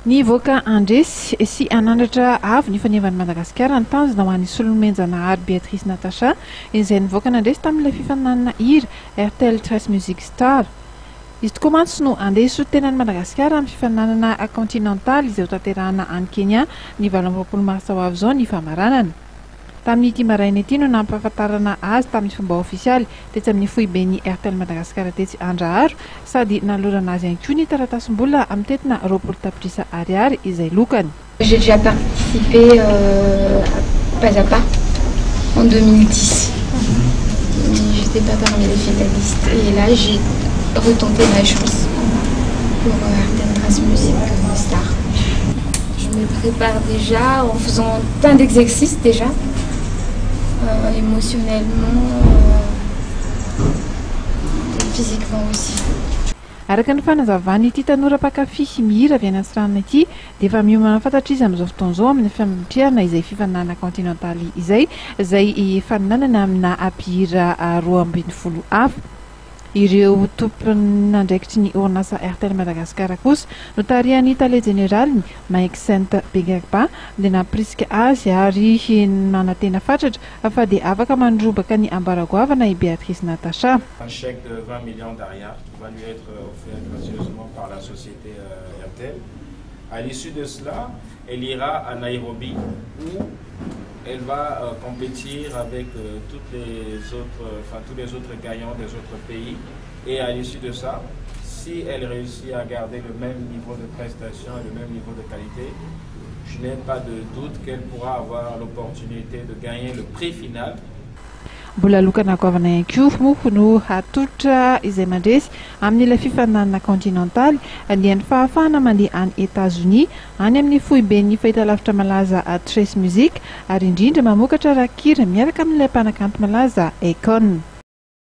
Ny voaka andresy sy anandratra avy ny fanevan'i Madagasikara ny tanjona ho an'ny solomenjanahary Béatrice Natacha izay nivoaka nandresy tamin'ilay fifaninanana hira RTL 13 Music Star. Izy tokoa mantsy no andeha tenan'i Madagasikara amin'ny fifaninanana continental izay ho tanterahana any Kenya ny 20 mars ho avy izao ny famaranana. Tamin'ity maraina ity no nampahafantarana azy tamin'ny fomba ofisialy tetsy amin'ny foibeny RTL Madagasikara tetsy Andraharo sady nalorana azy ihany koa ny taratasim-bola amin'ny tetina 20 tapitrisa ariary izay lokany. J'ai déjà participé pas à pas en 2010. J'étais pas parmi les finalistes et là j'ai retenté ma chance pour RTL 13 Music Star. Je me prépare déjà en faisant plein d'exercices déjà. Émotionnellement, physiquement aussi. Araka ny fanazavany ity tanora mpakafy mihira avy any Antsiranana ity dia efa miomana fantatra izy amin'izao fotoana izao amin'ny fametrahana izay fifaninana kontinentaly izay faninanana amina mpihira 12 hafa. Ireo tompona ndraikitry ny orinasa RTL Madagasikara kosa no tarihany tale generaliny Maïksent Begagba dia nampirisika azy ary manantena fatratra fa dia afaka mandrobaka ny ambaragoavana i Béatrice Natacha. Un chèque de 20 millions d'ariary va lui être offert gracieusement par la société RTL. À l'issue de cela, elle ira à Nairobi où elle va compétir avec tous les autres gagnants des autres pays. Et à l'issue de ça, si elle réussit à garder le même niveau de prestation et le même niveau de qualité, je n'ai pas de doute qu'elle pourra avoir l'opportunité de gagner le prix final. Mbola lokana goavana ihany koa moa no hatotra izay mandresy amin'ilay fifaninanana continental andian'ny fahafahana mandeha any États-Unis any amin'ny foibeny fahitalavitra malaza 13 Music ary indrindra mamokatra rakira miaraka amin'ilay mpanakanto malaza Akon.